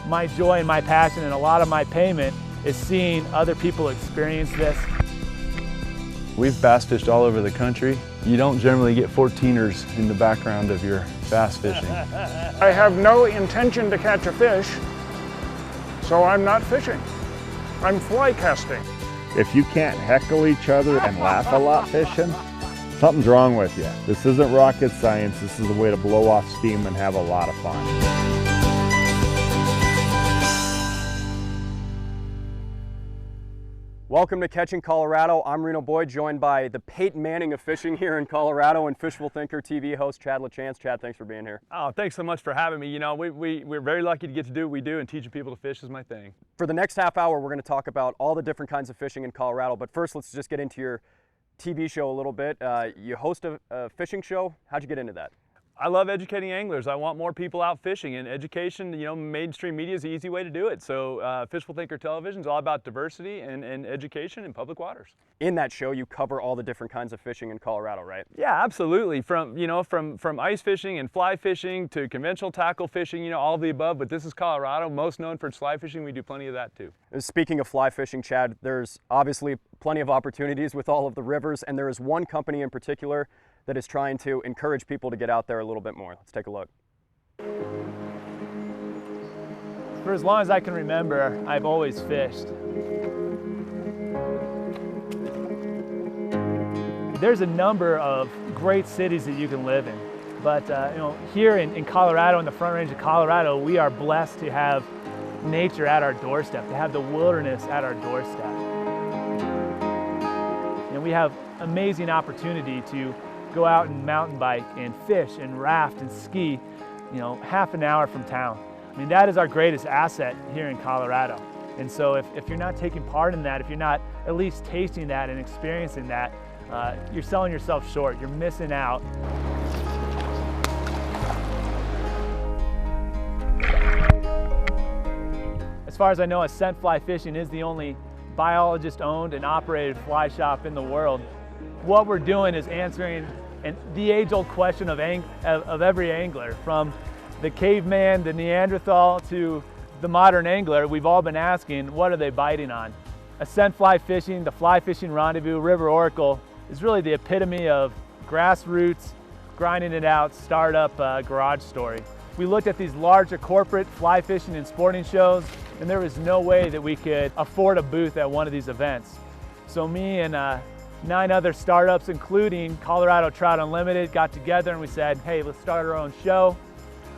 my joy and my passion and a lot of my payment is seeing other people experience this. We've bass fished all over the country. You don't generally get 14ers in the background of your bass fishing. I have no intention to catch a fish, so I'm not fishing. I'm fly casting. If you can't heckle each other and laugh a lot fishing, something's wrong with you. This isn't rocket science. This is a way to blow off steam and have a lot of fun. Welcome to Catching Colorado. I'm Reno Boyd, joined by the Peyton Manning of fishing here in Colorado and Fishful Thinker TV host Chad LaChance. Chad, thanks for being here. Oh, thanks so much for having me. You know, we're very lucky to get to do what we do, and teaching people to fish is my thing. For the next half hour, we're going to talk about all the different kinds of fishing in Colorado. But first, let's just get into your TV show a little bit. You host a fishing show. How'd you get into that? I love educating anglers. I want more people out fishing, and education, you know, mainstream media is the easy way to do it. So Fishful Thinker Television is all about diversity and education in public waters. In that show, you cover all the different kinds of fishing in Colorado, right? Yeah, absolutely. From ice fishing and fly fishing to conventional tackle fishing, you know, all of the above. But this is Colorado, most known for its fly fishing. We do plenty of that too. Speaking of fly fishing, Chad, there's obviously plenty of opportunities with all of the rivers, and there is one company in particular that is trying to encourage people to get out there a little bit more. Let's take a look. For as long as I can remember, I've always fished. There's a number of great cities that you can live in, but you know, here in Colorado, in the Front Range of Colorado, we are blessed to have nature at our doorstep, to have the wilderness at our doorstep. And we have amazing opportunity to go out and mountain bike and fish and raft and ski, you know, half an hour from town. I mean, that is our greatest asset here in Colorado. And so if you're not taking part in that, if you're not at least tasting that and experiencing that, you're selling yourself short. You're missing out. As far as I know, Ascent Fly Fishing is the only biologist-owned and operated fly shop in the world. What we're doing is answering the age-old question of every angler, from the caveman, the Neanderthal, to the modern angler. We've all been asking, what are they biting on? Ascent Fly Fishing, the fly fishing rendezvous, River Oracle, is really the epitome of grassroots, grinding it out, startup garage story. We looked at these larger corporate fly fishing and sporting shows, and there was no way that we could afford a booth at one of these events. So me and 9 other startups, including Colorado Trout Unlimited, got together and we said, hey, let's start our own show.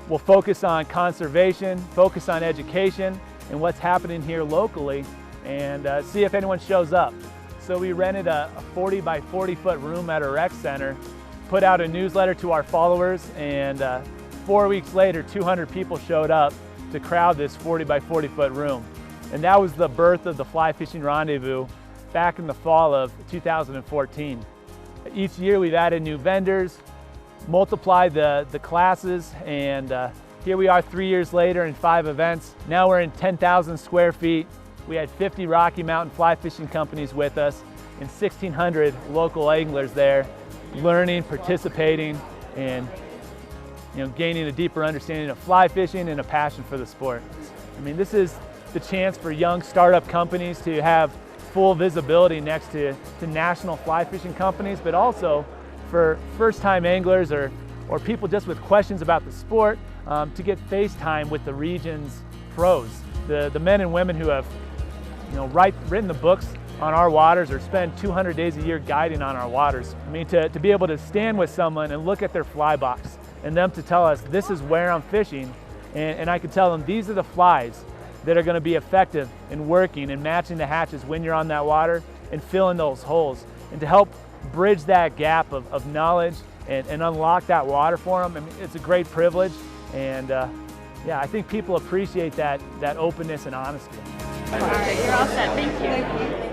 We'll focus on conservation, focus on education and what's happening here locally, and see if anyone shows up. So we rented a 40 by 40 foot room at a rec center, put out a newsletter to our followers, and 4 weeks later, 200 people showed up to crowd this 40 by 40 foot room. And that was the birth of the Fly Fishing Rendezvous back in the fall of 2014. Each year we've added new vendors, multiplied the classes, and here we are 3 years later in 5 events. Now we're in 10,000 square feet. We had 50 Rocky Mountain fly fishing companies with us and 1,600 local anglers there, learning, participating, and gaining a deeper understanding of fly fishing and a passion for the sport. I mean, this is the chance for young startup companies to have full visibility next to national fly fishing companies, but also for first-time anglers or people just with questions about the sport to get face time with the region's pros, the men and women who have written the books on our waters or spend 200 days a year guiding on our waters. I mean, to be able to stand with someone and look at their fly box and them to tell us, this is where I'm fishing, and I can tell them these are the flies that are going to be effective in working and matching the hatches when you're on that water and filling those holes, and to help bridge that gap of knowledge and unlock that water for them. I mean, it's a great privilege, and yeah, I think people appreciate that openness and honesty. All right, you're all set. Thank you.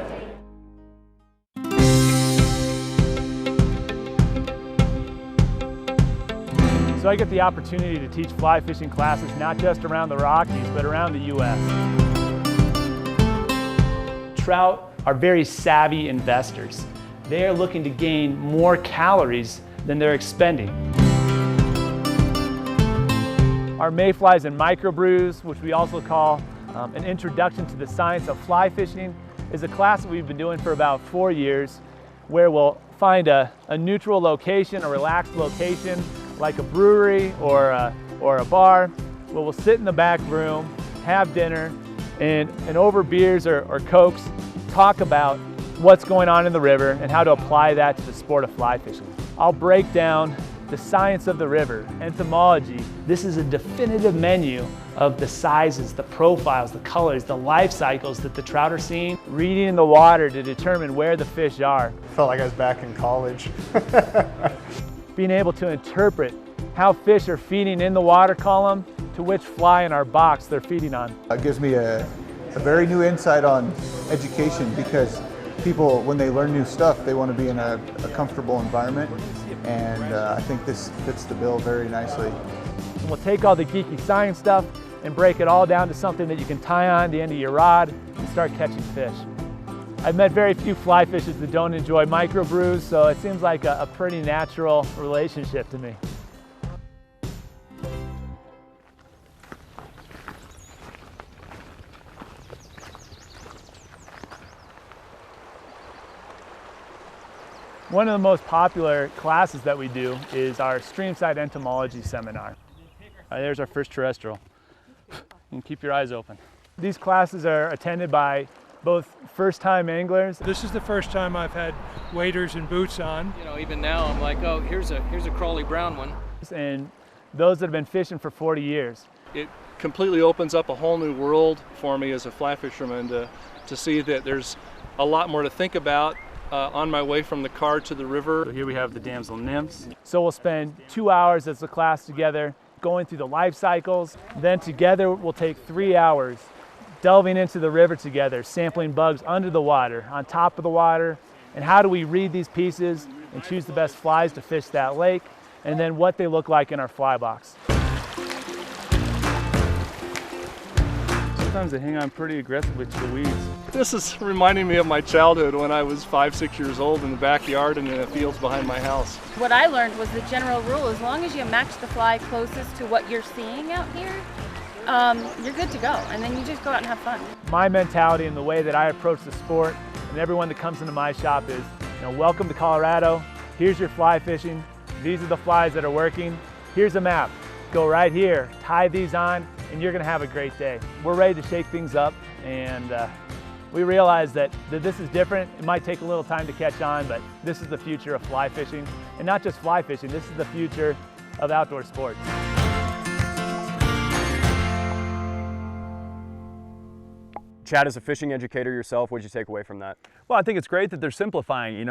So I get the opportunity to teach fly fishing classes not just around the Rockies, but around the U.S. Trout are very savvy investors. They are looking to gain more calories than they're expending. Our mayflies and microbrews, which we also call an introduction to the science of fly fishing, is a class that we've been doing for about 4 years, where we'll find a neutral location, a relaxed location, like a brewery or a bar, where we'll sit in the back room, have dinner, and over beers or Cokes, talk about what's going on in the river and how to apply that to the sport of fly fishing. I'll break down the science of the river, entomology. This is a definitive menu of the sizes, the profiles, the colors, the life cycles that the trout are seeing, reading the water to determine where the fish are. Felt like I was back in college. Being able to interpret how fish are feeding in the water column to which fly in our box they're feeding on. It gives me a very new insight on education, because people, when they learn new stuff, they want to be in a comfortable environment, and I think this fits the bill very nicely. And we'll take all the geeky science stuff and break it all down to something that you can tie on the end of your rod and start catching fish. I've met very few fly fishers that don't enjoy microbrews, so it seems like a pretty natural relationship to me. One of the most popular classes that we do is our Streamside Entomology Seminar. There's our first terrestrial. You can keep your eyes open. These classes are attended by both first-time anglers. This is the first time I've had waders and boots on. You know, even now I'm like, oh, here's a Crawley Brown one. And those that have been fishing for 40 years. It completely opens up a whole new world for me as a fly fisherman to see that there's a lot more to think about on my way from the car to the river. So here we have the damsel nymphs. So we'll spend 2 hours as a class together going through the life cycles. Then together we'll take 3 hours delving into the river together, sampling bugs under the water, on top of the water, and how do we read these pieces and choose the best flies to fish that lake, and then what they look like in our fly box. Sometimes they hang on pretty aggressively to the weeds. This is reminding me of my childhood when I was 5-6 years old in the backyard and in the fields behind my house. What I learned was the general rule: as long as you match the fly closest to what you're seeing out here, you're good to go, and then you just go out and have fun. My mentality and the way that I approach the sport, and everyone that comes into my shop, is, welcome to Colorado. Here's your fly fishing. These are the flies that are working. Here's a map. Go right here, tie these on, and you're gonna have a great day. We're ready to shake things up, and we realize that this is different. It might take a little time to catch on, but this is the future of fly fishing. And not just fly fishing, this is the future of outdoor sports. Chad, as a fishing educator yourself, what did you take away from that? Well, I think it's great that they're simplifying,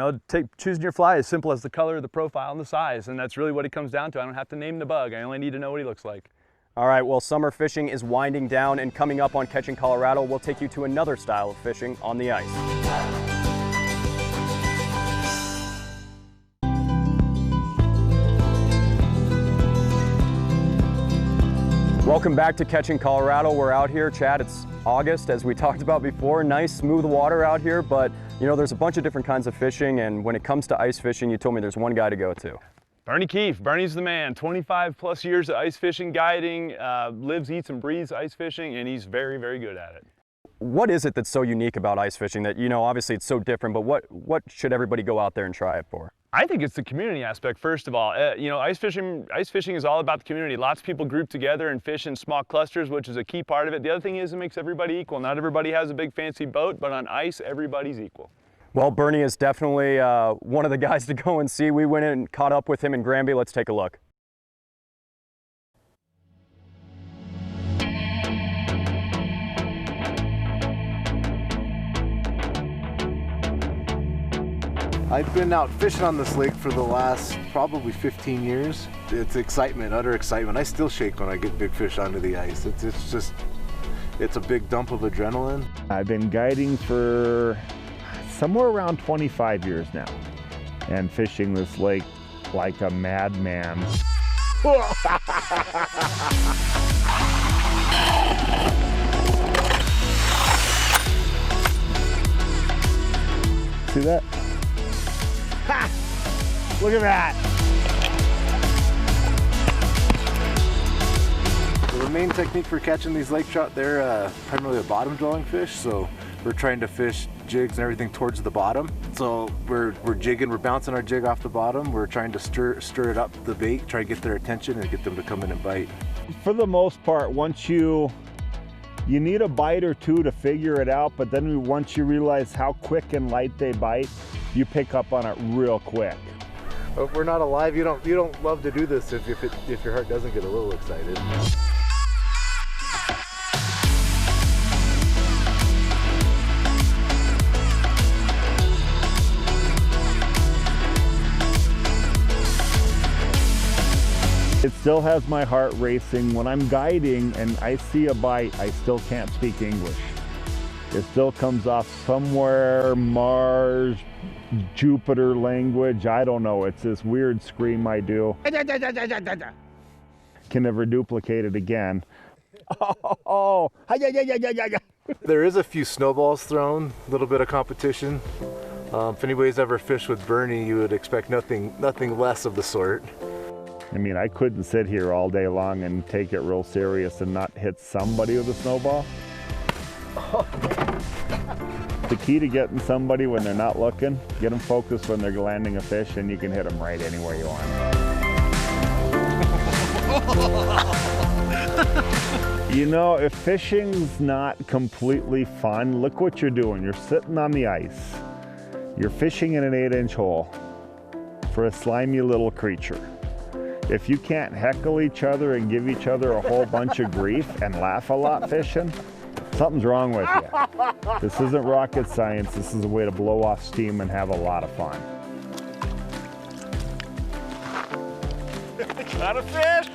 choosing your fly as simple as the color, the profile, and the size, and that's really what it comes down to. I don't have to name the bug, I only need to know what he looks like. All right, well, summer fishing is winding down, and coming up on Catching Colorado, we'll take you to another style of fishing on the ice. Welcome back to Catching Colorado. We're out here, Chad, it's August, as we talked about before. Nice, smooth water out here, but there's a bunch of different kinds of fishing, and when it comes to ice fishing, you told me there's one guy to go to. Bernie Keefe. Bernie's the man. 25 plus years of ice fishing, guiding, lives, eats, and breathes ice fishing, and he's very, very good at it. What is it that's so unique about ice fishing that, obviously it's so different, but what should everybody go out there and try it for? I think it's the community aspect, first of all. Ice fishing is all about the community. Lots of people group together and fish in small clusters, which is a key part of it. The other thing is it makes everybody equal. Not everybody has a big fancy boat, but on ice, everybody's equal. Well, Bernie is definitely one of the guys to go and see. We went in and caught up with him in Granby. Let's take a look. I've been out fishing on this lake for the last probably 15 years. It's excitement, utter excitement. I still shake when I get big fish onto the ice. It's a big dump of adrenaline. I've been guiding for somewhere around 25 years now and fishing this lake like a madman. See that? Ha! Look at that! So the main technique for catching these lake trout, they're primarily a bottom dwelling fish. So we're trying to fish jigs and everything towards the bottom. So we're jigging, we're bouncing our jig off the bottom. We're trying to stir it up the bait, try to get their attention and get them to come in and bite. For the most part, once you need a bite or two to figure it out, but then once you realize how quick and light they bite, you pick up on it real quick. If we're not alive, you don't love to do this if your heart doesn't get a little excited. It still has my heart racing. When I'm guiding and I see a bite, I still can't speak English. It still comes off somewhere Mars, Jupiter language, I don't know. It's this weird scream I do. Can never duplicate it again. Oh, there is a few snowballs thrown, a little bit of competition. If anybody's ever fished with Bernie, you would expect nothing less of the sort. I mean, I couldn't sit here all day long and take it real serious and not hit somebody with a snowball. The key to getting somebody when they're not looking, get them focused when they're landing a fish, and you can hit them right anywhere you want. You know, if fishing's not completely fun, look what you're doing. You're sitting on the ice. You're fishing in an 8-inch hole for a slimy little creature. If you can't heckle each other and give each other a whole bunch of grief and laugh a lot fishing, something's wrong with you. This isn't rocket science. This is a way to blow off steam and have a lot of fun. Got a fish!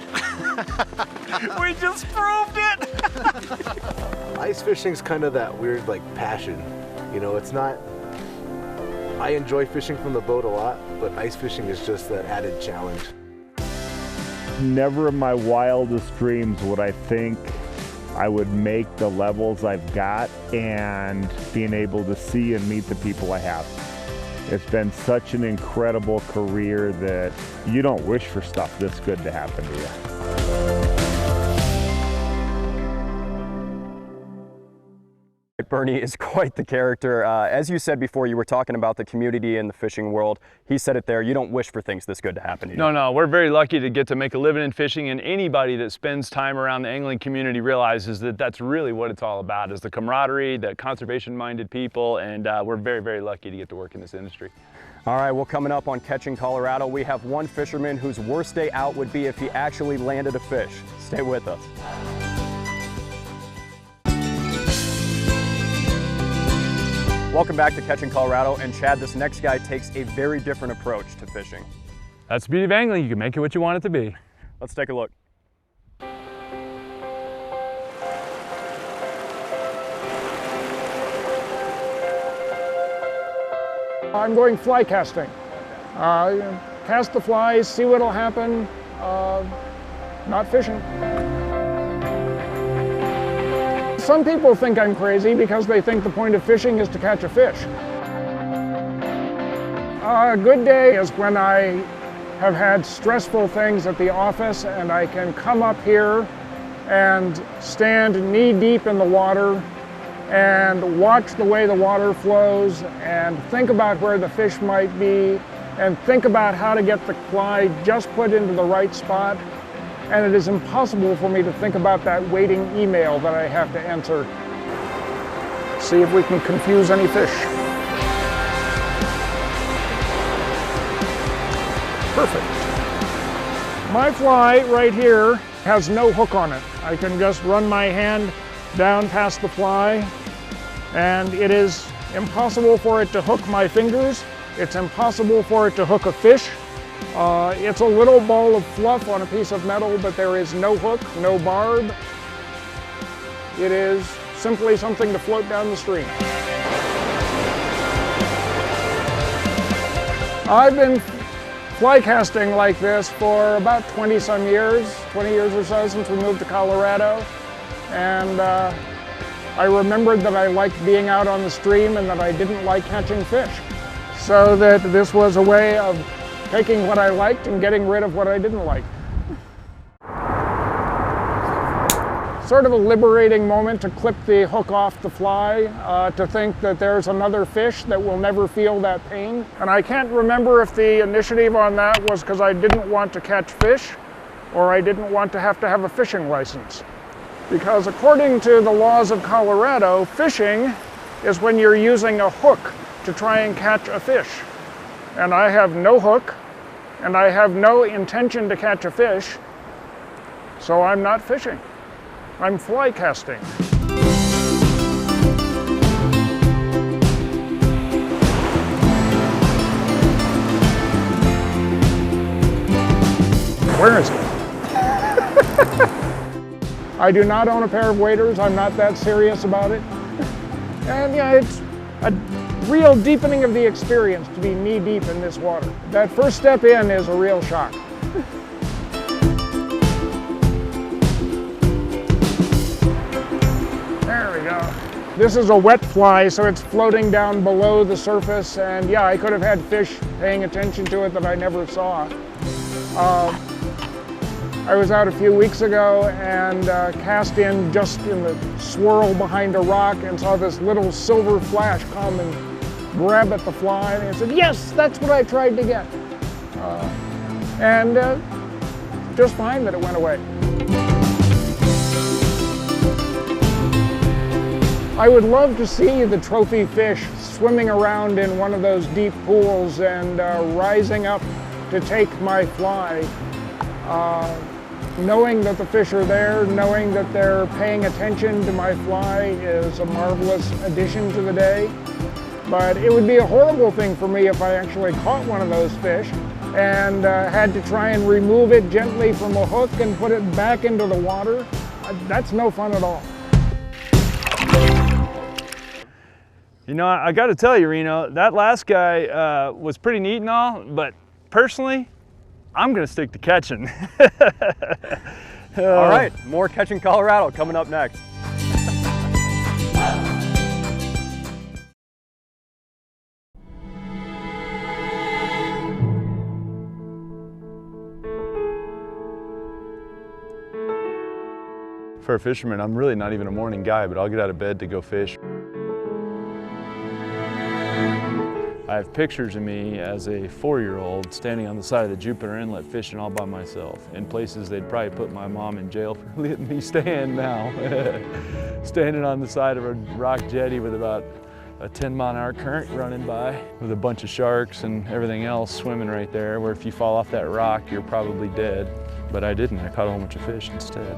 We just proved it! Ice fishing's kind of that weird passion. You know, it's not, I enjoy fishing from the boat a lot, but ice fishing is just that added challenge. Never in my wildest dreams would I think I would make the levels I've got and being able to see and meet the people I have. It's been such an incredible career that you don't wish for stuff this good to happen to you. Bernie is quite the character. As you said before, you were talking about the community and the fishing world. He said it there, you don't wish for things this good to happen to you. No, we're very lucky to get to make a living in fishing, and anybody that spends time around the angling community realizes that that's really what it's all about, is the camaraderie, the conservation-minded people, and we're very, very lucky to get to work in this industry. All right, well, coming up on Catching Colorado, we have one fisherman whose worst day out would be if he actually landed a fish. Stay with us. Welcome back to Catching Colorado, and Chad, this next guy takes a very different approach to fishing. That's the beauty of angling. You can make it what you want it to be. Let's take a look. I'm going fly casting. Cast the flies, see what'll happen, not fishing. Some people think I'm crazy because they think the point of fishing is to catch a fish. A good day is when I have had stressful things at the office and I can come up here and stand knee deep in the water and watch the way the water flows and think about where the fish might be and think about how to get the fly just put into the right spot. And it is impossible for me to think about that waiting email that I have to answer. See if we can confuse any fish. Perfect. My fly right here has no hook on it. I can just run my hand down past the fly, and it is impossible for it to hook my fingers. It's impossible for it to hook a fish. It's a little ball of fluff on a piece of metal, but there is no hook, no barb. It is simply something to float down the stream. I've been fly casting like this for about 20 some years, 20 years or so since we moved to Colorado. And I remembered that I liked being out on the stream and that I didn't like catching fish. So that this was a way of taking what I liked and getting rid of what I didn't like. sort of a liberating moment to clip the hook off the fly, to think that there's another fish that will never feel that pain. And I can't remember if the initiative on that was because I didn't want to catch fish or I didn't want to have a fishing license. Because according to the laws of Colorado, fishing is when you're using a hook to try and catch a fish. And I have no hook, and I have no intention to catch a fish, so I'm not fishing. I'm fly casting. Where is it? I do not own a pair of waders. I'm not that serious about it. And yeah, it's a real deepening of the experience to be knee deep in this water. That first step in is a real shock. There we go. This is a wet fly, so it's floating down below the surface, and yeah, I could have had fish paying attention to it that I never saw. I was out a few weeks ago and cast in just in the swirl behind a rock and saw this little silver flash come and grab at the fly, and I said, yes, that's what I tried to get. Just fine that it went away. I would love to see the trophy fish swimming around in one of those deep pools and rising up to take my fly. Knowing that the fish are there, knowing that they're paying attention to my fly is a marvelous addition to the day. But it would be a horrible thing for me if I actually caught one of those fish and had to try and remove it gently from a hook and put it back into the water. That's no fun at all. You know, I got to tell you, Reno, that last guy was pretty neat and all, but personally, I'm going to stick to catching. All right, more Catching Colorado coming up next. For a fisherman, I'm really not even a morning guy, but I'll get out of bed to go fish. I have pictures of me as a 4-year-old standing on the side of the Jupiter Inlet fishing all by myself in places they'd probably put my mom in jail for letting me stand now. Standing on the side of a rock jetty with about a 10-mile-an-hour current running by with a bunch of sharks and everything else swimming right there, where if you fall off that rock, you're probably dead. But I didn't. I caught a whole bunch of fish instead.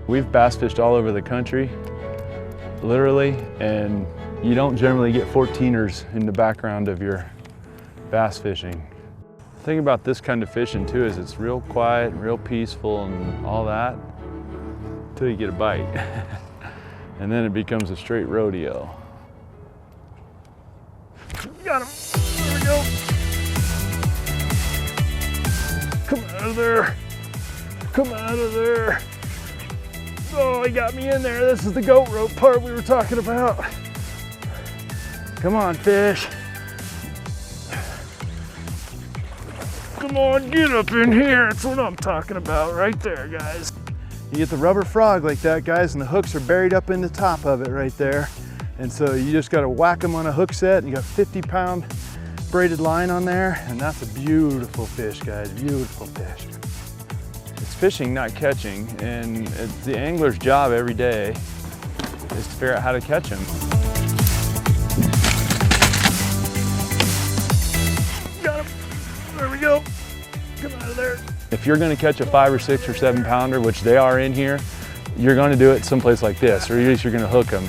We've bass fished all over the country, literally, and you don't generally get 14ers in the background of your bass fishing. The thing about this kind of fishing too is it's real quiet, real peaceful and all that until you get a bite. And then it becomes a straight rodeo. Got him. There we go. Come out of there. Come out of there. Oh, he got me in there. This is the goat rope part we were talking about. Come on, fish. Come on, get up in here. That's what I'm talking about right there, guys. You get the rubber frog like that, guys, and the hooks are buried up in the top of it right there. And so you just got to whack them on a hook set. You got 50-pound braided line on there, and that's a beautiful fish, guys, beautiful fish. It's fishing, not catching, and it's the angler's job every day is to figure out how to catch them. Got him. There we go. Come out of there. If you're going to catch a 5 or 6 or 7 pounder, which they are in here, you're going to do it someplace like this, or at least you're going to hook them.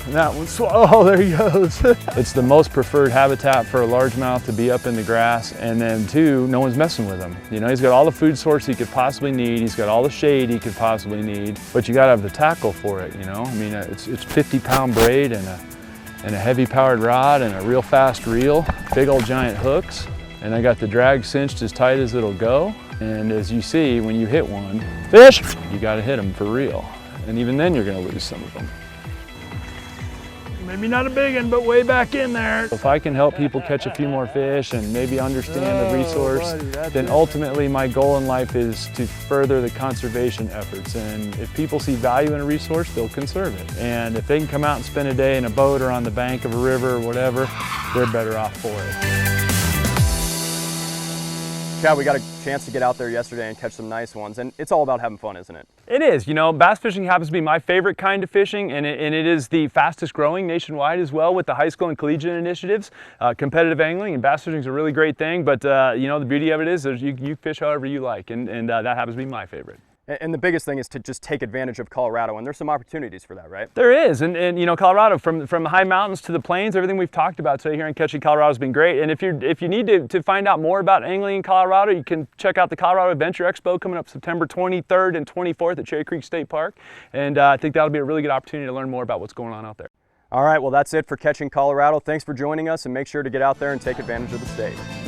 And that one's, oh, there he goes. It's the most preferred habitat for a largemouth to be up in the grass, and then 2, no one's messing with him. You know, he's got all the food source he could possibly need, he's got all the shade he could possibly need, but you got to have the tackle for it, you know? I mean, it's 50-pound braid and a heavy-powered rod and a real fast reel, big old giant hooks, and I got the drag cinched as tight as it'll go, and as you see, when you hit one, fish, you got to hit them for real, and even then you're going to lose some of them. Maybe not a big one, but way back in there. If I can help people catch a few more fish and maybe understand the resource, then ultimately my goal in life is to further the conservation efforts. And if people see value in a resource, they'll conserve it. And if they can come out and spend a day in a boat or on the bank of a river or whatever, they're better off for it. Chad, we got a chance to get out there yesterday and catch some nice ones, and it's all about having fun, isn't it? It is. You know, bass fishing happens to be my favorite kind of fishing, and it is the fastest growing nationwide as well with the high school and collegiate initiatives. Competitive angling and bass fishing is a really great thing, but you know, the beauty of it is you fish however you like, and that happens to be my favorite. And the biggest thing is to just take advantage of Colorado, and there's some opportunities for that, right? There is, and you know, Colorado, from the high mountains to the plains, everything we've talked about today here in Catching Colorado has been great. And if you need to find out more about angling in Colorado, you can check out the Colorado Adventure Expo coming up September 23rd and 24th at Cherry Creek State Park, and I think that'll be a really good opportunity to learn more about what's going on out there. All right, well, that's it for Catching Colorado. Thanks for joining us, and make sure to get out there and take advantage of the state.